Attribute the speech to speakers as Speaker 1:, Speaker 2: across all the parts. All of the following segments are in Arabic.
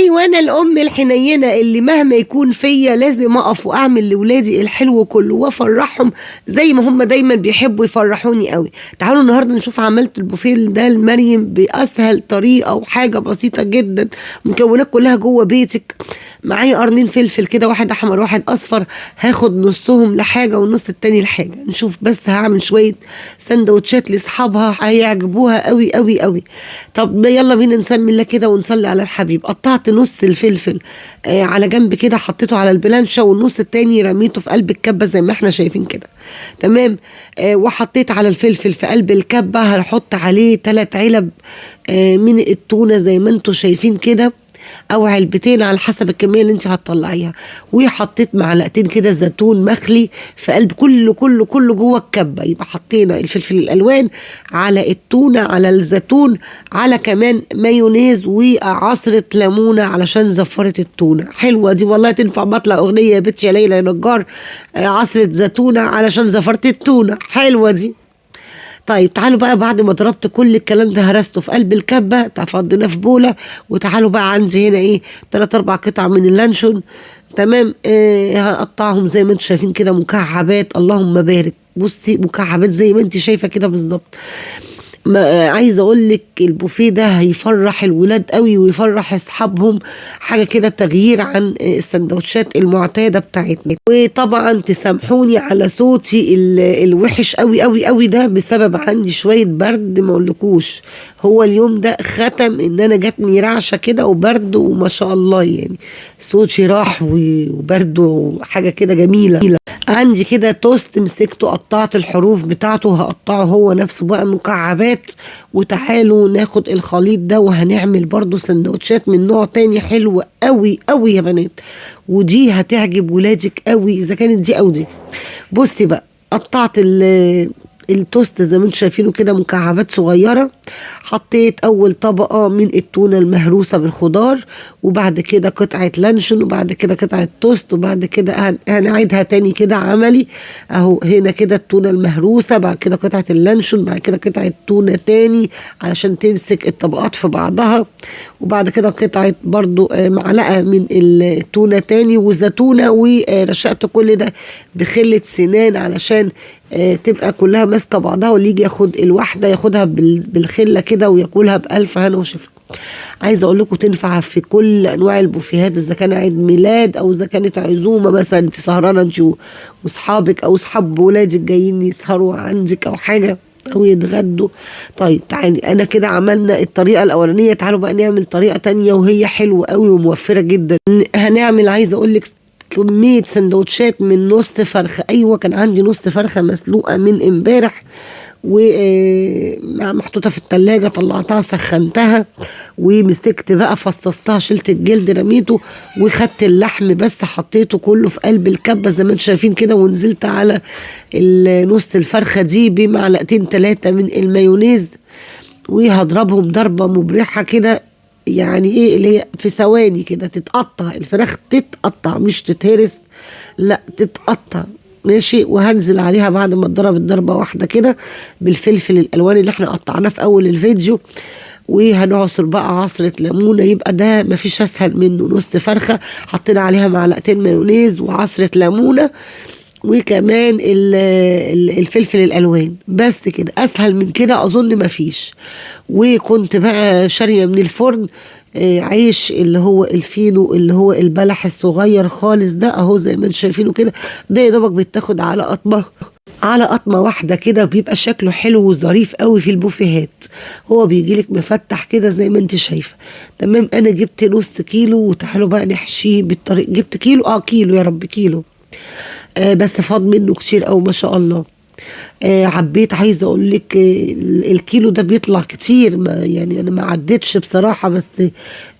Speaker 1: ايوه، انا الام الحنينه اللي مهما يكون فيا لازم اقف واعمل لاولادي الحلو كله وافرحهم زي ما هم دايما بيحبوا يفرحوني قوي. تعالوا النهارده نشوف عملت البوفيه ده لمريم باسهل طريقه وحاجه بسيطه جدا، مكونات كلها جوه بيتك. معايا قرنين فلفل كده، واحد احمر واحد اصفر، هاخد نصهم لحاجه والنص التاني لحاجه. نشوف بس هعمل شويه سندوتشات لاصحابها هيعجبوها قوي قوي قوي. طب يلا بينا نسمي الله كده ونصلي على الحبيب. قطعت نص الفلفل على جنب كده، حطيته على البلانشة، والنص التاني رميته في قلب الكبة زي ما احنا شايفين كده. تمام. وحطيت على الفلفل في قلب الكبة هحط عليه 3 علب من التونة زي ما انتوا شايفين كده، او علبتين على حسب الكميه اللي انت هتطلعيها. وحطيت معلقتين كده زيتون مخلي في قلب كله جوه الكبه. يبقى حطينا الفلفل الالوان على التونه على الزيتون على كمان مايونيز وعصره ليمونه علشان زفره التونه. حلوه دي والله، تنفع بطلع اغنيه يا بنتي يا ليلى يا نجار. عصره زيتونه علشان زفرت التونه، حلوه دي. طيب تعالوا بقى بعد ما ضربت كل الكلام ده هرسته في قلب الكبة، فضيناه في بولة. وتعالوا بقى عندي هنا ايه 3-4 قطع من اللانشون. تمام. هقطعهم زي ما انتم شايفين كده مكعبات، اللهم بارك. بصي مكعبات زي ما انت شايفة كده بالظبط. ما عايزه اقول لك البوفيه ده هيفرح الولاد قوي ويفرح اصحابهم، حاجه كده تغيير عن السندوتشات المعتاده بتاعتنا. وطبعا تسامحوني على صوتي الوحش قوي قوي قوي ده، بسبب عندي شويه برد ما اقولكوش. هو اليوم ده ختم ان انا جاتني رعشه كده وبرد، وما شاء الله يعني صوتي راح وبرد وحاجه كده جميله. عندي كده توست مسكته، قطعت الحروف بتاعته، هقطعه هو نفسه بقى مكعبات. وتعالوا ناخد الخليط ده وهنعمل برضو سندوتشات من نوع تاني حلو قوي قوي يا بنات، ودي هتعجب ولادك قوي اذا كانت دي او دي. بصي بقى، قطعت التوست زي ما انتم شايفينه كده مكعبات صغيرة. حطيت اول طبقة من التونة المهروسة بالخضار، وبعد كده قطعة لانشون، وبعد كده قطعة توست، وبعد كده هنعيدها تاني كده عملي اهو. هنا كده التونة المهروسة، بعد كده قطعة اللانشون، بعد كده قطعة تونة تاني علشان تمسك الطبقات في بعضها، وبعد كده قطعة برضو معلقة من التونة تاني وزيتونة. ورشقت كل ده بخلة سنان علشان تبقى كلها ماسكه بعضها، واللي يجي ياخد الواحده ياخدها بالخله كده وياكلها بألف هنا وشفا. عايزه اقول لكم تنفع في كل انواع البوفيهات، اذا كان عيد ميلاد او اذا كانت عزومه مثلا انت سهرانه انت واصحابك او اصحاب ولادك جايين يسهروا عندك او حاجه او يتغدوا. طيب تعالي، انا كده عملنا الطريقه الاولانيه، تعالوا بقى نعمل طريقه تانية وهي حلوه قوي وموفره جدا. هنعمل عايزه اقول لك كمية سندوتشات من نص فرخة. ايوه كان عندي نص فرخة مسلوقة من امبارح ومحطوطة في التلاجة، طلعتها سخنتها ومسكت بقى فصصتها، شلت الجلد رميته وخدت اللحم بس حطيته كله في قلب الكبة زي ما انتم شايفين كده، ونزلت على نص الفرخة دي بمعلقتين 3 من المايونيز، وهضربهم ضربة مبرحة كده. يعني ايه اللي هي في ثواني كده تتقطع الفراخ، تتقطع مش تتهرس، لا تتقطع ماشي. وهنزل عليها بعد ما اتضربت ضربه واحده كده بالفلفل الالوان اللي احنا قطعناه في اول الفيديو، وهنعصر بقى عصره ليمونه. يبقى ده مفيش اسهل منه، نص فرخه حطينا عليها معلقتين مايونيز وعصره ليمونه وكمان الفلفل الالوان، بس كده اسهل من كده اظن مفيش. وكنت بقى شاريه من الفرن عيش اللي هو الفينو اللي هو البلح الصغير خالص ده اهو زي ما انتم شايفينه كده. ده يا دوبك بيتاخد على قطمه واحده كده، بيبقى شكله حلو وظريف قوي في البوفيهات. هو بيجيلك مفتح كده زي ما انت شايفه. تمام. انا جبت نص كيلو، وتعالوا بقى نحشيه بالطريقه. جبت كيلو كيلو يا رب كيلو. بس فاض منه كتير قوي ما شاء الله. عبيت عايزه اقول لك الكيلو ده بيطلع كتير، ما يعني انا ما عدتش بصراحه، بس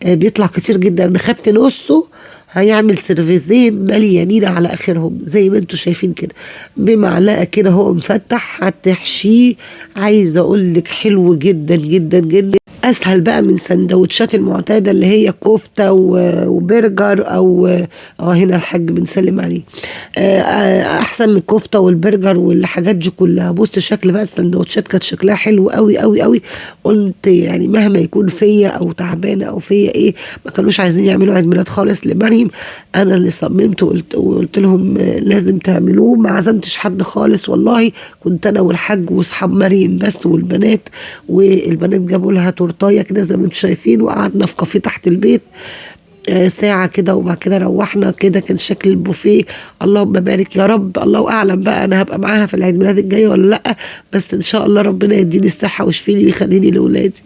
Speaker 1: بيطلع كتير جدا. انا خدت نصه هيعمل سيرفيسين مليانين على اخرهم زي ما انتوا شايفين كده، بمعلقه كده هو مفتح هتحشيه. عايزه اقول لك حلو جدا جدا جدا، اسهل بقى من سندوتشات المعتاده اللي هي كفته وبرجر او هنا الحاج بنسلم عليه. احسن من الكفته والبرجر والحاجات دي كلها. بص شكل بقى السندوتشات كانت شكلها حلو قوي قوي قوي. قلت يعني مهما يكون فيا او تعبانه او فيا ايه، ما كانوش عايزين يعملوا عيد ميلاد خالص لمريم، انا اللي صممت وقلت لهم لازم تعملوه. ما عزمتش حد خالص والله، كنت انا والحاج واصحاب مريم بس والبنات، والبنات جابوا لها تورتايه كده زي ما انتم شايفين، وقعدنا في كافيه تحت البيت ساعة كده، وبعد كده روحنا كده. كان شكل البوفيه اللهم بارك يا رب. الله أعلم بقى أنا هبقى معاها في العيد ميلاد الجاي ولا لأ، بس إن شاء الله ربنا يديني الصحة ويشفيني ويخليني لأولادي.